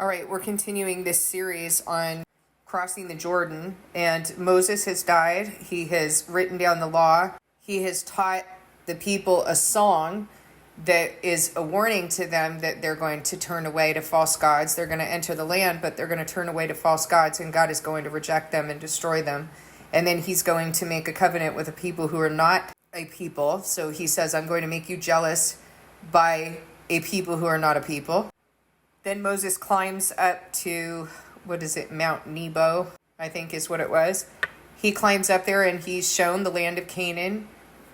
All right, we're continuing this series on crossing the Jordan, and Moses has died. He has written down the law. He has taught the people a song that is a warning to them that they're going to turn away to false gods. They're going to enter the land, but they're going to turn away to false gods, and God is going to reject them and destroy them. And then he's going to make a covenant with a people who are not a people. So he says, I'm going to make you jealous by a people who are not a people. Then Moses climbs up to, Mount Nebo, I think is what it was. He climbs up there and he's shown the land of Canaan,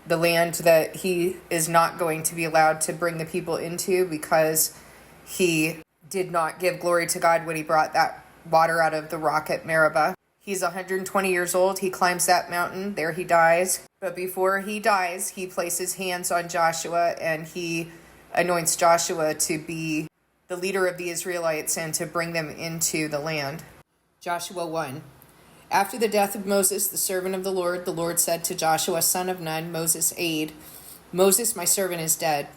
the land that he is not going to be allowed to bring the people into because he did not give glory to God when he brought that water out of the rock at Meribah. He's 120 years old. He climbs that mountain. There he dies. But before he dies, he places hands on Joshua and he anoints Joshua to be the leader of the Israelites and to bring them into the land. Joshua 1. After the death of Moses, the servant of the Lord said to Joshua, son of Nun, Moses' aide, Moses, my servant, is dead.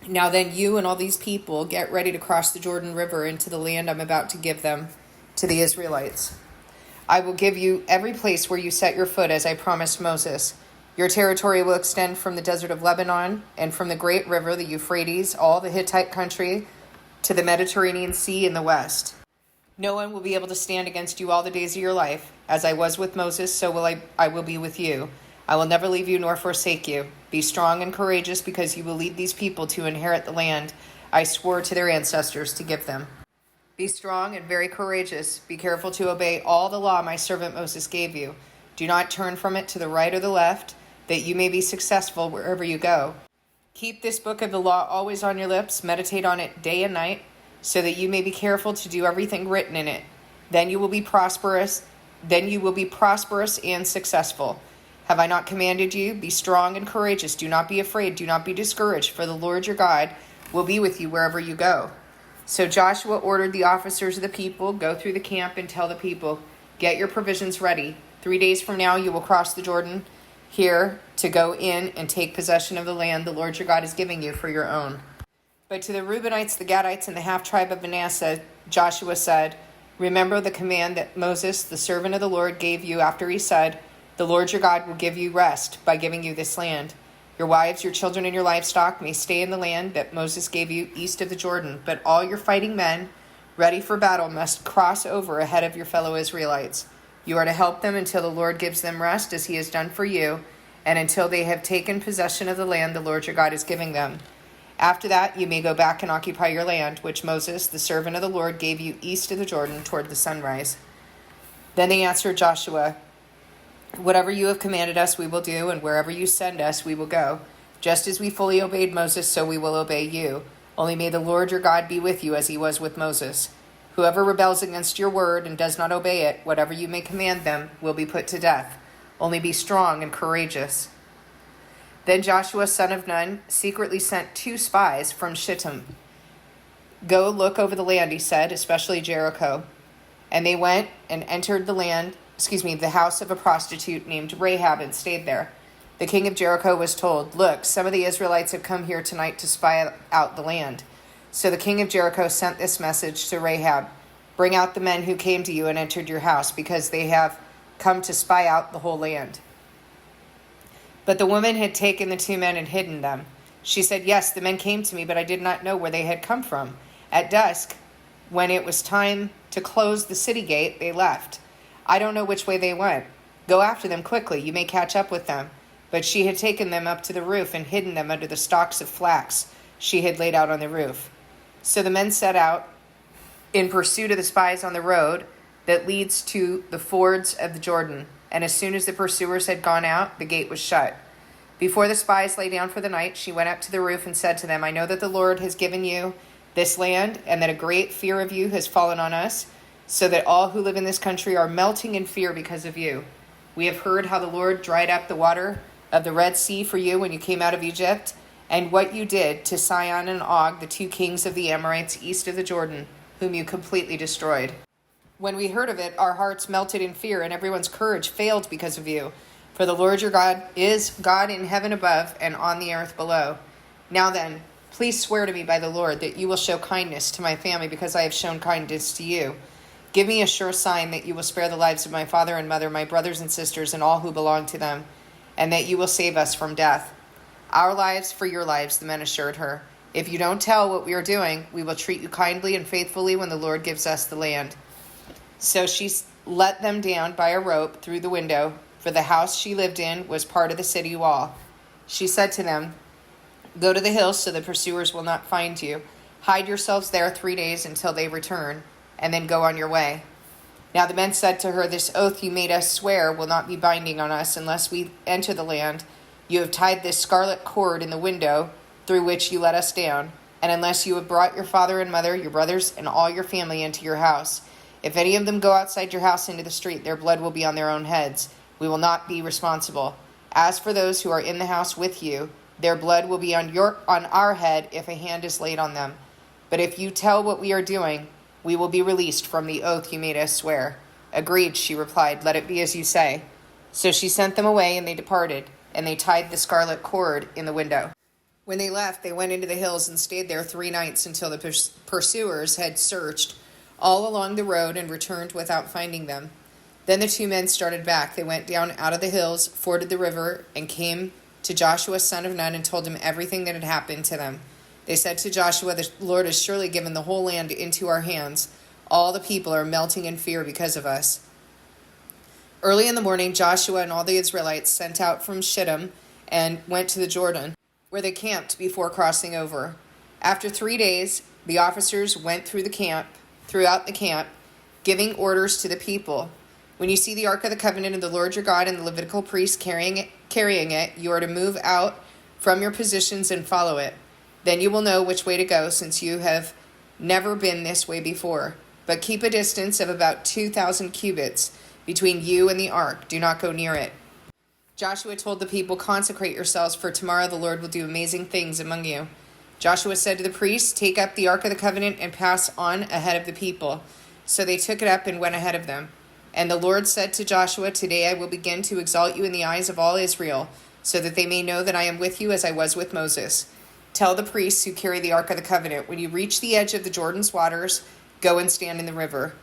Now then, you and all these people get ready to cross the Jordan River into the land I'm about to give them to the Israelites. I will give you every place where you set your foot, as I promised Moses. Your territory will extend from the desert of Lebanon and from the great river, the Euphrates, all the Hittite country, to the Mediterranean Sea in the west. No one will be able to stand against you all the days of your life. As I was with Moses, so will I will be with you. I will never leave you nor forsake you. Be strong and courageous, because you will lead these people to inherit the land I swore to their ancestors to give them. Be strong and very courageous. Be careful to obey all the law my servant Moses gave you. Do not turn from it to the right or the left, that you may be successful wherever you go. Keep this book of the law always on your lips. Meditate on it day and night, so that you may be careful to do everything written in it. Then you will be prosperous. And successful. Have I not commanded you? Be strong and courageous. Do not be afraid. Do not be discouraged, for the Lord your God will be with you wherever you go. So Joshua ordered the officers of the people, go through the camp and tell the people, get your provisions ready. 3 days from now you will cross the Jordan here to go in and take possession of the land the Lord your God is giving you for your own. But to the Reubenites, the Gadites, and the half-tribe of Manasseh, Joshua said, remember the command that Moses, the servant of the Lord, gave you after he said, the Lord your God will give you rest by giving you this land. Your wives, your children, and your livestock may stay in the land that Moses gave you east of the Jordan, but all your fighting men ready for battle must cross over ahead of your fellow Israelites. You are to help them until the Lord gives them rest, as he has done for you, and until they have taken possession of the land the Lord your God is giving them. After that, you may go back and occupy your land, which Moses, the servant of the Lord, gave you east of the Jordan toward the sunrise. Then they answered Joshua, whatever you have commanded us, we will do, and wherever you send us, we will go. Just as we fully obeyed Moses, so we will obey you. Only may the Lord your God be with you as he was with Moses. Whoever rebels against your word and does not obey it, whatever you may command them, will be put to death. Only be strong and courageous. Then Joshua, son of Nun, secretly sent 2 spies from Shittim. Go look over the land, he said, especially Jericho. And they went and entered the house of a prostitute named Rahab, and stayed there. The king of Jericho was told, look, some of the Israelites have come here tonight to spy out the land. So the king of Jericho sent this message to Rahab, bring out the men who came to you and entered your house, because they have come to spy out the whole land. But the woman had taken the 2 men and hidden them. She said, yes, the men came to me, but I did not know where they had come from. At dusk, when it was time to close the city gate, they left. I don't know which way they went. Go after them quickly. You may catch up with them. But she had taken them up to the roof and hidden them under the stalks of flax she had laid out on the roof. So the men set out in pursuit of the spies on the road that leads to the fords of the Jordan. And as soon as the pursuers had gone out, the gate was shut. Before the spies lay down for the night, she went up to the roof and said to them, I know that the Lord has given you this land, and that a great fear of you has fallen on us, so that all who live in this country are melting in fear because of you. We have heard how the Lord dried up the water of the Red Sea for you when you came out of Egypt, and what you did to Sihon and Og, the 2 kings of the Amorites east of the Jordan, whom you completely destroyed. When we heard of it, our hearts melted in fear, and everyone's courage failed because of you. For the Lord your God is God in heaven above and on the earth below. Now then, Please swear to me by the Lord that you will show kindness to my family because I have shown kindness to you. Give me a sure sign that you will spare the lives of my father and mother, my brothers and sisters, and all who belong to them, and that you will save us from death." "Our lives for your lives," the men assured her. "If you don't tell what we are doing, we will treat you kindly and faithfully when the Lord gives us the land." So she let them down by a rope through the window, for the house she lived in was part of the city wall. She said to them, "Go to the hills so the pursuers will not find you. Hide yourselves there 3 days until they return, and then go on your way." Now the men said to her, "This oath you made us swear will not be binding on us unless we enter the land. You have tied this scarlet cord in the window through which you let us down, and unless you have brought your father and mother, your brothers, and all your family into your house. If any of them go outside your house into the street, their blood will be on their own heads. We will not be responsible. As for those who are in the house with you, their blood will be on our head if a hand is laid on them. But if you tell what we are doing, we will be released from the oath you made us swear." "Agreed," she replied. "Let it be as you say." So she sent them away, and they departed, and they tied the scarlet cord in the window. When they left, they went into the hills and stayed there 3 nights until the pursuers had searched all along the road and returned without finding them. Then the 2 men started back. They went down out of the hills, forded the river, and came to Joshua son of Nun and told him everything that had happened to them. They said to Joshua, "The Lord has surely given the whole land into our hands. All the people are melting in fear because of us." Early in the morning, Joshua and all the Israelites sent out from Shittim and went to the Jordan, where they camped before crossing over. After 3 days, the officers went throughout the camp, giving orders to the people. "When you see the Ark of the Covenant of the Lord your God and the Levitical priests carrying it, you are to move out from your positions and follow it. Then you will know which way to go, since you have never been this way before. But keep a distance of about 2,000 cubits between you and the ark. Do not go near it." Joshua told the people, "Consecrate yourselves, for tomorrow the Lord will do amazing things among you." Joshua said to the priests, "Take up the Ark of the Covenant and pass on ahead of the people." So they took it up and went ahead of them. And the Lord said to Joshua, "Today I will begin to exalt you in the eyes of all Israel, so that they may know that I am with you as I was with Moses. Tell the priests who carry the Ark of the Covenant, when you reach the edge of the Jordan's waters, go and stand in the river."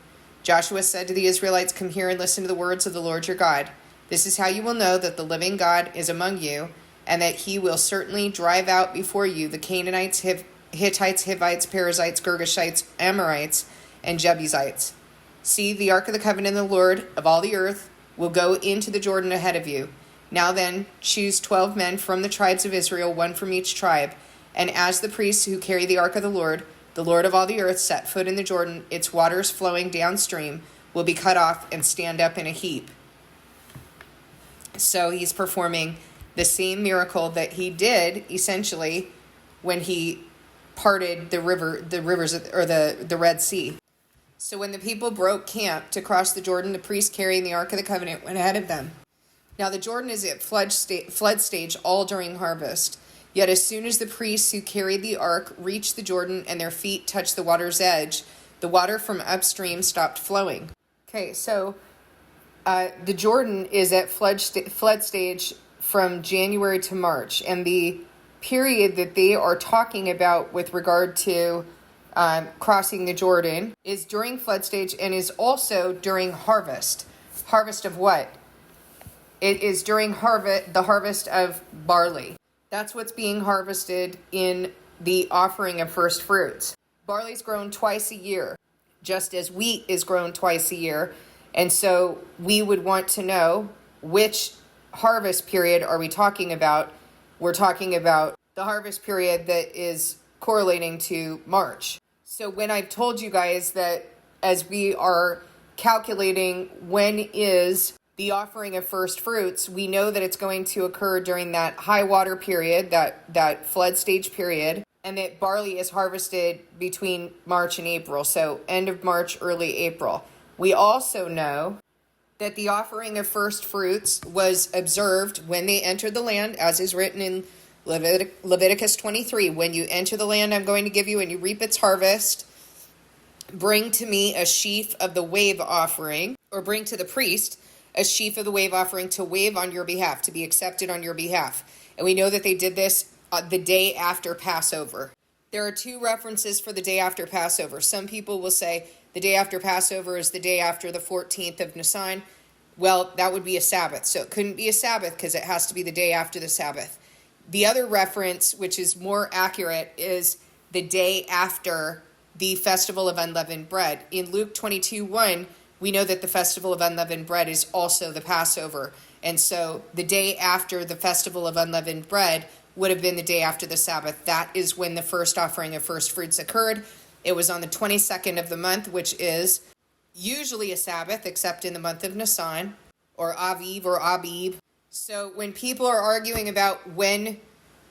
Joshua said to the Israelites, "Come here and listen to the words of the Lord your God. This is how you will know that the living God is among you, and that he will certainly drive out before you the Canaanites, Hittites, Hivites, Perizzites, Girgashites, Amorites, and Jebusites. See, the Ark of the Covenant of the Lord of all the earth will go into the Jordan ahead of you. Now then, choose 12 men from the tribes of Israel, 1 from each tribe. And as the priests who carry the Ark of the Lord of all the earth, set foot in the Jordan, its waters flowing downstream will be cut off and stand up in a heap." So he's performing the same miracle that he did, essentially, when he parted the Red Sea. So when the people broke camp to cross the Jordan, the priests carrying the Ark of the Covenant went ahead of them. Now the Jordan is at flood stage all during harvest. Yet as soon as the priests who carried the ark reached the Jordan and their feet touched the water's edge, the water from upstream stopped flowing. Okay, so the Jordan is at flood stage from January to March, and the period that they are talking about with regard to crossing the Jordan is during flood stage and is also during harvest. Harvest of what? It is during the harvest of barley. That's what's being harvested in the offering of first fruits. Barley's grown twice a year, just as wheat is grown twice a year. And so we would want to know, which harvest period are we talking about? We're talking about the harvest period that is correlating to March. So when I've told you guys that as we are calculating when is the offering of first fruits, we know that it's going to occur during that high water period, that flood stage period, and that barley is harvested between March and April, so end of March, early April. We also know that the offering of first fruits was observed when they entered the land, as is written in Leviticus 23. When you enter the land I'm going to give you and you reap its harvest, bring to me a sheaf of the wave offering, or bring to the priest a sheaf of the wave offering to wave on your behalf, to be accepted on your behalf. And we know that they did this the day after Passover. There are two references for the day after Passover. Some people will say the day after Passover is the day after the 14th of Nisan. Well, that would be a Sabbath. So it couldn't be a Sabbath because it has to be the day after the Sabbath. The other reference, which is more accurate, is the day after the Festival of Unleavened Bread. In Luke 22:1, we know that the Festival of Unleavened Bread is also the Passover. And so the day after the Festival of Unleavened Bread would have been the day after the Sabbath. That is when the first offering of first fruits occurred. It was on the 22nd of the month, which is usually a Sabbath, except in the month of Nisan, or Aviv or Abib. So when people are arguing about when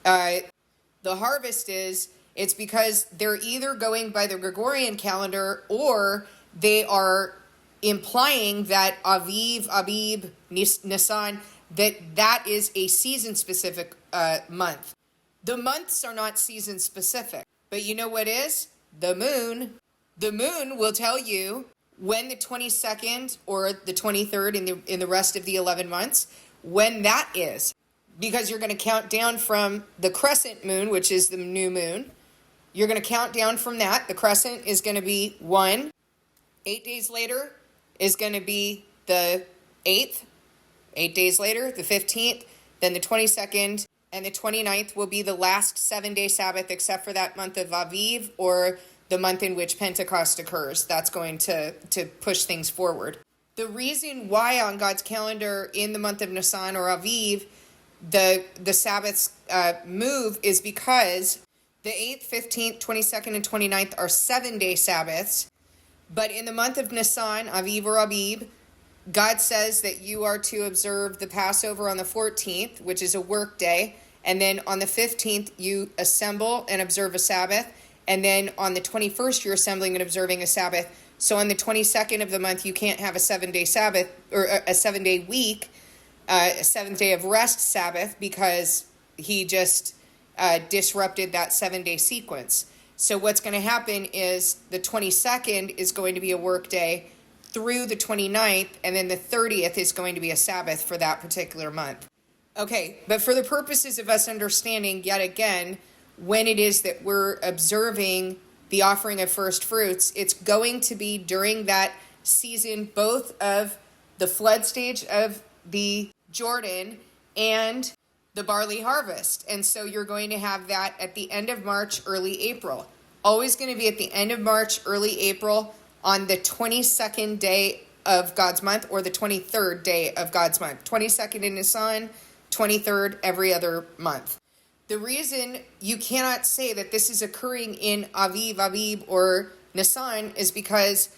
the harvest is, it's because they're either going by the Gregorian calendar or they are implying that Aviv, Abib, Nisan, that is a season-specific month. The months are not season-specific, but you know what is? The moon. The moon will tell you when the 22nd or the 23rd in the rest of the 11 months, when that is. Because you're going to count down from the crescent moon, which is the new moon. You're going to count down from that. The crescent is going to be 1. 8 days later is going to be the 8th. 8 days later, the 15th. Then the 22nd and the 29th will be the last 7-day Sabbath, except for that month of Aviv or the month in which Pentecost occurs. That's going to push things forward. The reason why on God's calendar in the month of Nisan or Aviv, the Sabbaths move is because the 8th, 15th, 22nd, and 29th are 7-day Sabbaths. But in the month of Nisan, Aviv or Abib, God says that you are to observe the Passover on the 14th, which is a work day. And then on the 15th, you assemble and observe a Sabbath. And then on the 21st, you're assembling and observing a Sabbath. So on the 22nd of the month, you can't have a 7-day Sabbath or a 7-day week, a 7th day of rest Sabbath, because he just disrupted that 7-day sequence. So what's going to happen is the 22nd is going to be a work day through the 29th, and then the 30th is going to be a Sabbath for that particular month. Okay, but for the purposes of us understanding yet again when it is that we're observing the offering of first fruits, it's going to be during that season both of the flood stage of the Jordan and the barley harvest. And so you're going to have that at the end of March, early April. Always going to be at the end of March, early April, on the 22nd day of God's month or the 23rd day of God's month. 22nd in Nisan, 23rd every other month. The reason you cannot say that this is occurring in Aviv, Abib, or Nisan is because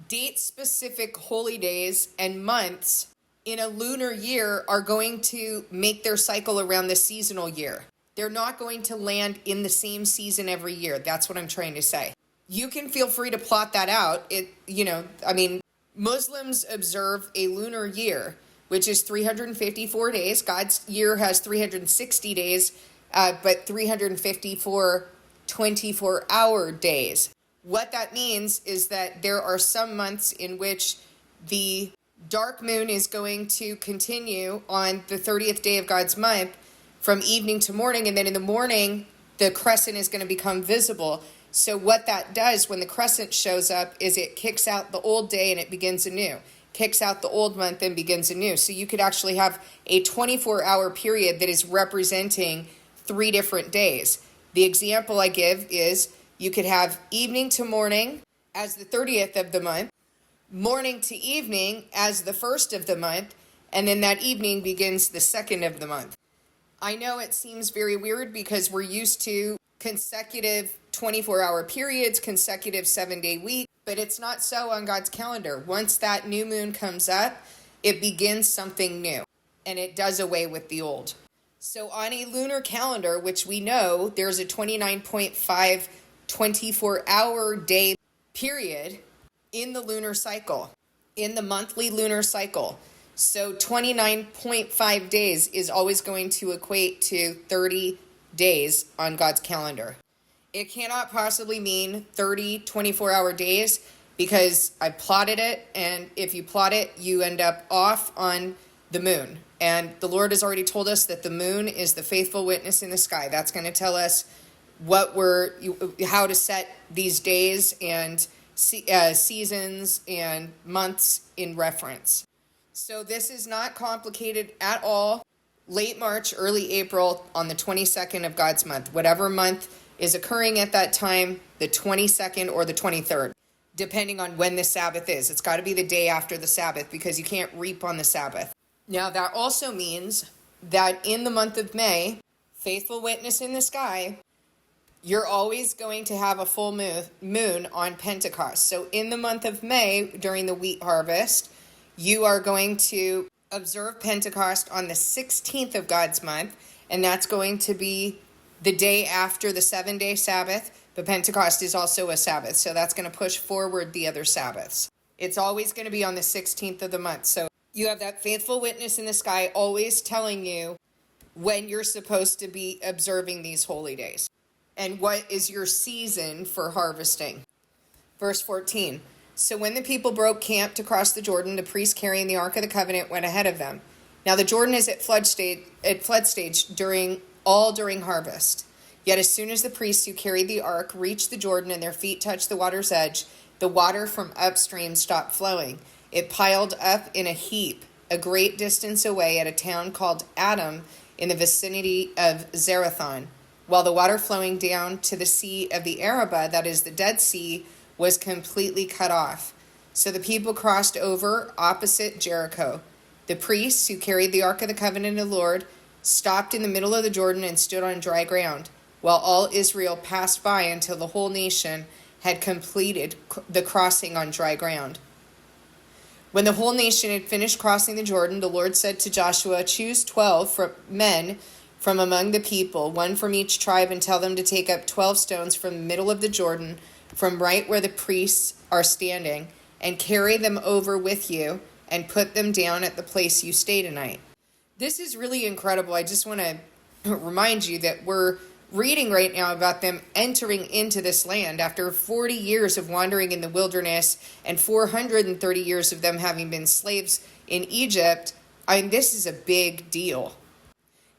date-specific holy days and months in a lunar year are going to make their cycle around the seasonal year. They're not going to land in the same season every year. That's what I'm trying to say. You can feel free to plot that out. Muslims observe a lunar year, which is 354 days. God's year has 360 days, but 354 24-hour days. What that means is that there are some months in which the dark moon is going to continue on the 30th day of God's month from evening to morning, and then in the morning, the crescent is going to become visible. So what that does when the crescent shows up is it kicks out the old day and it begins anew. Kicks out the old month and begins anew. So you could actually have a 24-hour period that is representing 3 different days. The example I give is you could have evening to morning as the 30th of the month, morning to evening as the 1st of the month, and then that evening begins the 2nd of the month. I know it seems very weird because we're used to consecutive 24-hour periods, consecutive 7-day week, but it's not so on God's calendar. Once that new moon comes up, it begins something new, and it does away with the old. So on a lunar calendar, which we know there's a 29.5 24-hour day period in the lunar cycle, in the monthly lunar cycle. So 29.5 days is always going to equate to 30 days on God's calendar. It cannot possibly mean 30 24-hour days because I plotted it, and if you plot it, you end up off on the moon. And the Lord has already told us that the moon is the faithful witness in the sky. That's going to tell us how to set these days and seasons and months in reference. So this is not complicated at all. Late March, early April, on the 22nd of God's month, whatever month is occurring at that time, the 22nd or the 23rd, depending on when the Sabbath is. It's got to be the day after the Sabbath because you can't reap on the Sabbath. Now, that also means that in the month of May, faithful witness in the sky, you're always going to have a full moon on Pentecost. So in the month of May, during the wheat harvest, you are going to observe Pentecost on the 16th of God's month, and that's going to be the day after the 7-day Sabbath, but Pentecost is also a Sabbath, so that's going to push forward the other Sabbaths. It's always going to be on the 16th of the month, so you have that faithful witness in the sky always telling you when you're supposed to be observing these holy days and what is your season for harvesting. Verse 14, so when the people broke camp to cross the Jordan, the priests carrying the Ark of the Covenant went ahead of them. Now the Jordan is at flood stage during harvest. Yet as soon as the priests who carried the ark reached the Jordan and their feet touched the water's edge, the water from upstream stopped flowing. It piled up in a heap a great distance away at a town called Adam in the vicinity of Zarethan, while the water flowing down to the Sea of the Arabah, that is the Dead Sea, was completely cut off. So the people crossed over opposite Jericho. The priests who carried the Ark of the Covenant of the Lord stopped in the middle of the Jordan and stood on dry ground, while all Israel passed by until the whole nation had completed the crossing on dry ground. When the whole nation had finished crossing the Jordan, the Lord said to Joshua, choose 12 men from among the people, one from each tribe, and tell them to take up 12 stones from the middle of the Jordan, from right where the priests are standing, and carry them over with you, and put them down at the place you stay tonight. This is really incredible. I just want to remind you that we're reading right now about them entering into this land after 40 years of wandering in the wilderness and 430 years of them having been slaves in Egypt. I mean, this is a big deal.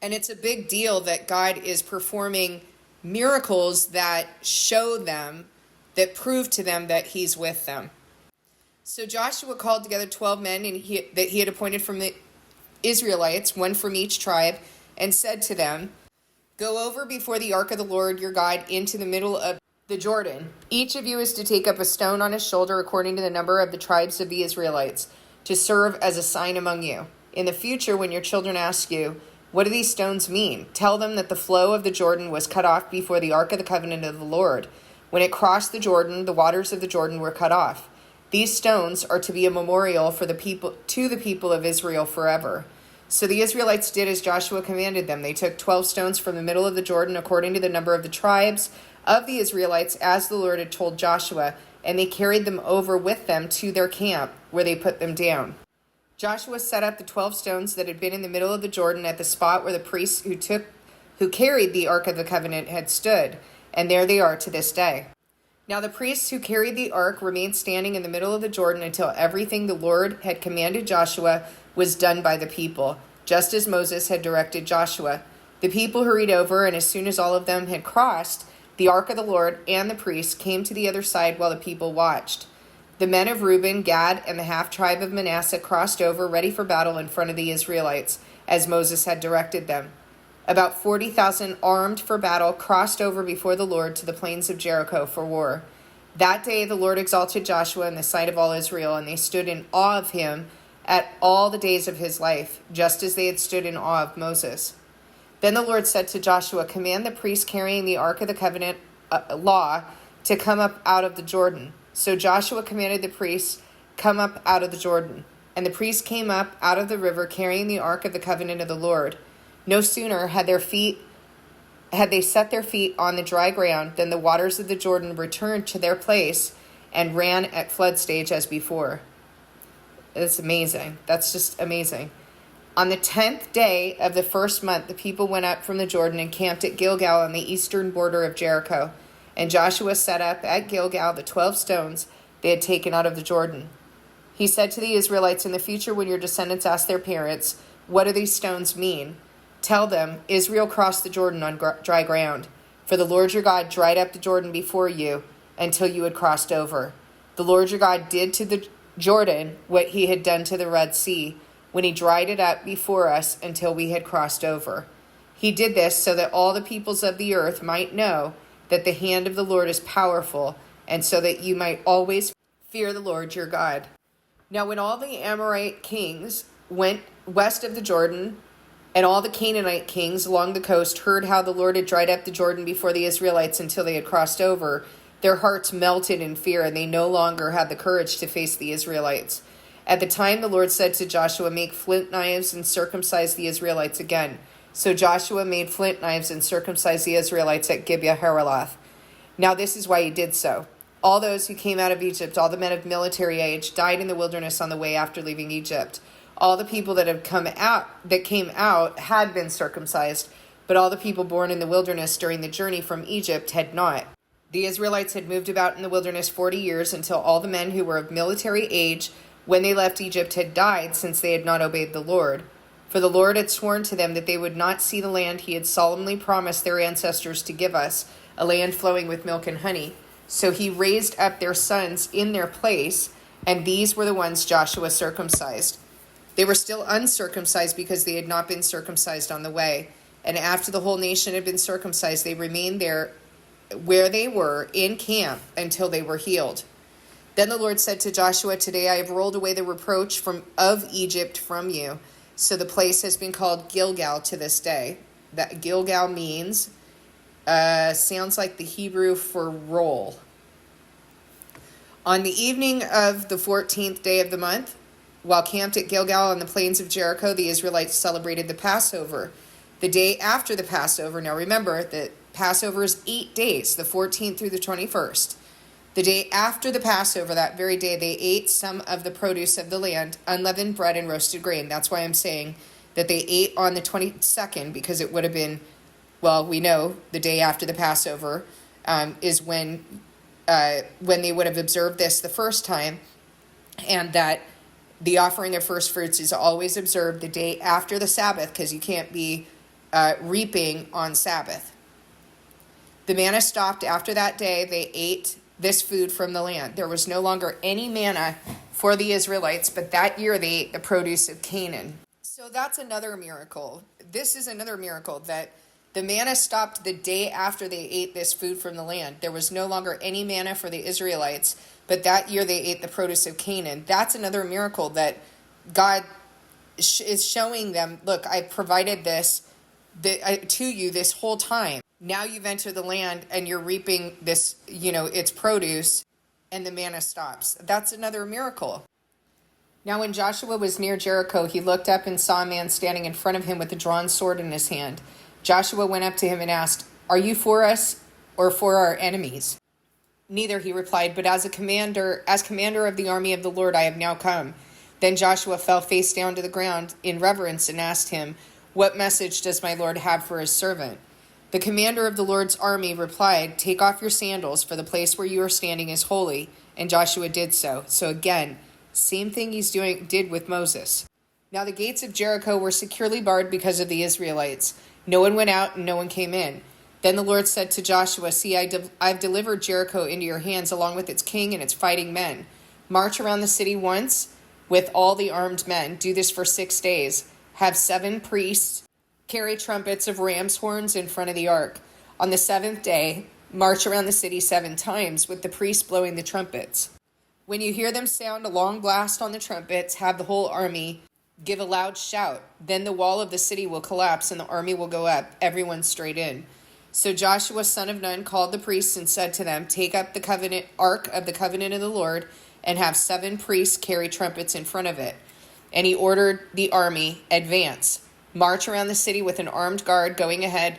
And it's a big deal that God is performing miracles that show them, that prove to them that he's with them. So Joshua called together 12 men that he had appointed from the Israelites, one from each tribe, and said to them, go over before the ark of the Lord your God into the middle of the Jordan. Each of you is to take up a stone on his shoulder according to the number of the tribes of the Israelites, to serve as a sign among you. In the future, when your children ask you, what do these stones mean? Tell them that the flow of the Jordan was cut off before the ark of the covenant of the Lord. When it crossed the Jordan, the waters of the Jordan were cut off. These stones are to be a memorial for the people of Israel forever. So the Israelites did as Joshua commanded them. They took 12 stones from the middle of the Jordan according to the number of the tribes of the Israelites, as the Lord had told Joshua, and they carried them over with them to their camp, where they put them down. Joshua set up the 12 stones that had been in the middle of the Jordan at the spot where the priests who carried the Ark of the Covenant had stood, and there they are to this day. Now the priests who carried the ark remained standing in the middle of the Jordan until everything the Lord had commanded Joshua was done by the people, just as Moses had directed Joshua. The people hurried over, and as soon as all of them had crossed, the ark of the Lord and the priests came to the other side while the people watched. The men of Reuben, Gad, and the half-tribe of Manasseh crossed over, ready for battle in front of the Israelites, as Moses had directed them. About 40,000 armed for battle crossed over before the Lord to the plains of Jericho for war. That day the Lord exalted Joshua in the sight of all Israel, and they stood in awe of him at all the days of his life, just as they had stood in awe of Moses. Then the Lord said to Joshua, command the priests carrying the Ark of the Covenant law to come up out of the Jordan. So Joshua commanded the priests, come up out of the Jordan. And the priests came up out of the river carrying the Ark of the Covenant of the Lord. No sooner had they set their feet on the dry ground than the waters of the Jordan returned to their place and ran at flood stage as before. It's amazing. That's just amazing. On the 10th day of the first month, the people went up from the Jordan and camped at Gilgal on the eastern border of Jericho. And Joshua set up at Gilgal the 12 stones they had taken out of the Jordan. He said to the Israelites, in the future when your descendants ask their parents, what do these stones mean? Tell them, Israel crossed the Jordan on dry ground. For the Lord your God dried up the Jordan before you until you had crossed over. The Lord your God did to the Jordan what he had done to the Red Sea, when he dried it up before us until we had crossed over. He did this so that all the peoples of the earth might know that the hand of the Lord is powerful, and so that you might always fear the Lord your God. Now when all the Amorite kings went west of the Jordan, and all the Canaanite kings along the coast heard how the Lord had dried up the Jordan before the Israelites until they had crossed over, their hearts melted in fear, and they no longer had the courage to face the Israelites. At the time the Lord said to Joshua, "Make flint knives and circumcise the Israelites again." So Joshua made flint knives and circumcised the Israelites at Gibeah Haraloth. Now this is why he did so. All those who came out of Egypt, all the men of military age, died in the wilderness on the way after leaving Egypt. All the people that came out had been circumcised, but all the people born in the wilderness during the journey from Egypt had not. The Israelites had moved about in the wilderness 40 years until all the men who were of military age when they left Egypt had died, since they had not obeyed the Lord. For the Lord had sworn to them that they would not see the land he had solemnly promised their ancestors to give us, a land flowing with milk and honey. So he raised up their sons in their place, and these were the ones Joshua circumcised. They were still uncircumcised because they had not been circumcised on the way. And after the whole nation had been circumcised, they remained there where they were in camp until they were healed. Then the Lord said to Joshua, "Today I have rolled away the reproach of Egypt from you." So the place has been called Gilgal to this day. That Gilgal means, sounds like the Hebrew for roll. On the evening of the 14th day of the month, while camped at Gilgal on the plains of Jericho, the Israelites celebrated the Passover. The day after the Passover, now remember that Passover is 8 days, the 14th through the 21st. The day after the Passover, that very day, they ate some of the produce of the land, unleavened bread and roasted grain. That's why I'm saying that they ate on the 22nd, because it would have been, well, we know the day after the Passover is when they would have observed this the first time, and that the offering of first fruits is always observed the day after the Sabbath, because you can't be reaping on Sabbath. The manna stopped after that day. They ate this food from the land. There was no longer any manna for the Israelites, but that year they ate the produce of Canaan. So that's another miracle. This is another miracle, that the manna stopped the day after they ate this food from the land. There was no longer any manna for the Israelites, but that year they ate the produce of Canaan. That's another miracle, that God is showing them, look, I provided this to you this whole time. Now you've entered the land and you're reaping this, its produce, and the manna stops. That's another miracle. Now when Joshua was near Jericho, he looked up and saw a man standing in front of him with a drawn sword in his hand. Joshua went up to him and asked, "Are you for us or for our enemies?" "Neither," he replied, "but as commander of the army of the Lord, I have now come." Then Joshua fell face down to the ground in reverence and asked him, "What message does my Lord have for his servant?" The commander of the Lord's army replied, "Take off your sandals, for the place where you are standing is holy." And Joshua did so. So again, same thing did with Moses. Now the gates of Jericho were securely barred because of the Israelites. No one went out and no one came in. Then the Lord said to Joshua, "See, I've delivered Jericho into your hands, along with its king and its fighting men. March around the city once with all the armed men. Do this for 6 days. Have 7 priests carry trumpets of ram's horns in front of the ark. On the 7th day, march around the city 7 times with the priests blowing the trumpets. When you hear them sound a long blast on the trumpets, have the whole army give a loud shout. Then the wall of the city will collapse and the army will go up, everyone straight in." So Joshua, son of Nun, called the priests and said to them, "Take up the ark of the covenant of the Lord and have 7 priests carry trumpets in front of it." And he ordered the army, "Advance. March around the city with an armed guard going ahead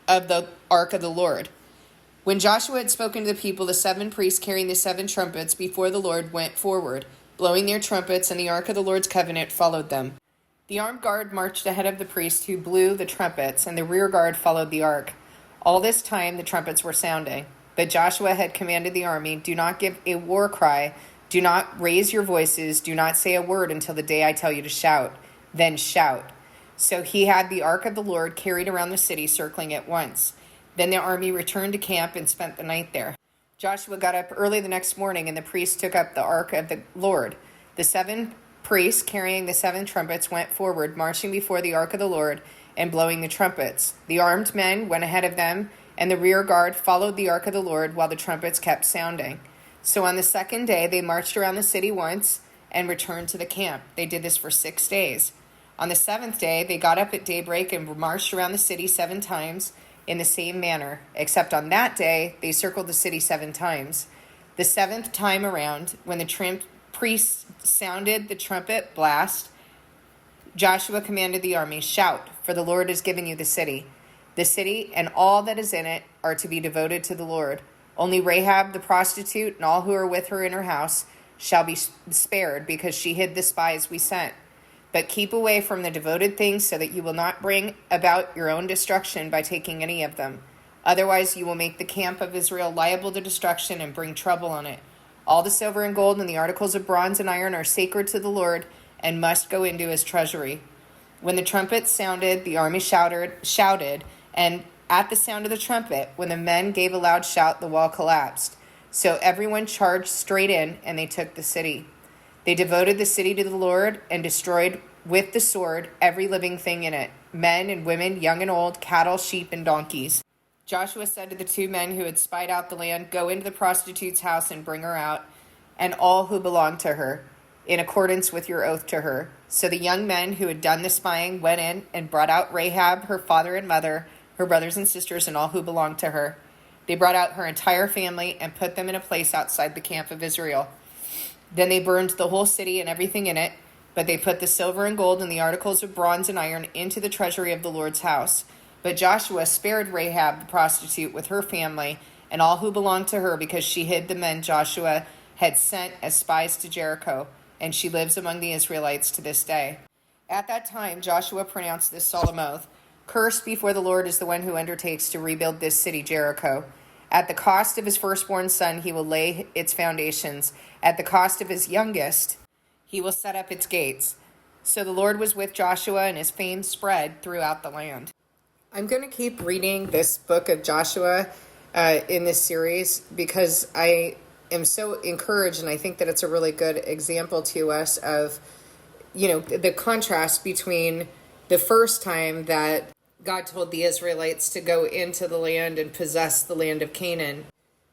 of the ark of the Lord." When Joshua had spoken to the people, the 7 priests carrying the 7 trumpets before the Lord went forward, blowing their trumpets, and the ark of the Lord's covenant followed them. The armed guard marched ahead of the priests who blew the trumpets, and the rear guard followed the ark. All this time the trumpets were sounding. But Joshua had commanded the army, "Do not give a war cry, do not raise your voices, do not say a word until the day I tell you to shout. Then shout." So he had the ark of the Lord carried around the city, circling it once. Then the army returned to camp and spent the night there. Joshua got up early the next morning, and the priests took up the ark of the Lord. The 7 priests carrying the 7 trumpets went forward, marching before the ark of the Lord and blowing the trumpets. The armed men went ahead of them, and the rear guard followed the ark of the Lord while the trumpets kept sounding. So on the 2nd day, they marched around the city once and returned to the camp. They did this for 6 days. On the 7th day, they got up at daybreak and marched around the city 7 times in the same manner, except on that day, they circled the city 7 times. The 7th time around, when the priests sounded the trumpet blast, Joshua commanded the army, "Shout, for the Lord has given you the city. The city and all that is in it are to be devoted to the Lord. Only Rahab the prostitute and all who are with her in her house shall be spared, because she hid the spies we sent. But keep away from the devoted things, so that you will not bring about your own destruction by taking any of them. Otherwise you will make the camp of Israel liable to destruction and bring trouble on it. All the silver and gold and the articles of bronze and iron are sacred to the Lord and must go into his treasury." When the trumpet sounded, the army shouted, and at the sound of the trumpet, when the men gave a loud shout, the wall collapsed. So everyone charged straight in, and they took the city. They devoted the city to the Lord and destroyed with the sword every living thing in it, men and women, young and old, cattle, sheep, and donkeys. Joshua said to the 2 men who had spied out the land, "Go into the prostitute's house and bring her out, and all who belong to her, in accordance with your oath to her." So the young men who had done the spying went in and brought out Rahab, her father and mother, her brothers and sisters, and all who belonged to her. They brought out her entire family and put them in a place outside the camp of Israel. Then they burned the whole city and everything in it, but they put the silver and gold and the articles of bronze and iron into the treasury of the Lord's house. But Joshua spared Rahab the prostitute with her family and all who belonged to her, because she hid the men Joshua had sent as spies to Jericho, and she lives among the Israelites to this day. At that time, Joshua pronounced this solemn oath: "Cursed before the Lord is the one who undertakes to rebuild this city, Jericho. At the cost of his firstborn son, he will lay its foundations. At the cost of his youngest, he will set up its gates." So the Lord was with Joshua, and his fame spread throughout the land. I'm going to keep reading this book of Joshua in this series, because I am so encouraged, and I think that it's a really good example to us of, the contrast between the first time that God told the Israelites to go into the land and possess the land of Canaan,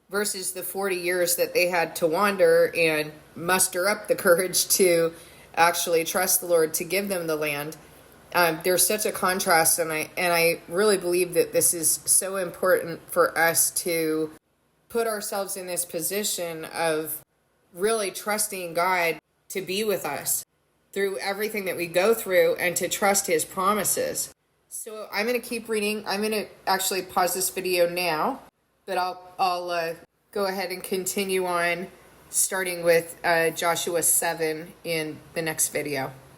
versus the 40 years that they had to wander and muster up the courage to actually trust the Lord to give them the land. There's such a contrast, and I really believe that this is so important for us to put ourselves in this position of really trusting God to be with us through everything that we go through, and to trust his promises. So I'm going to keep reading. I'm going to actually pause this video now, but I'll go ahead and continue on, starting with Joshua 7 in the next video.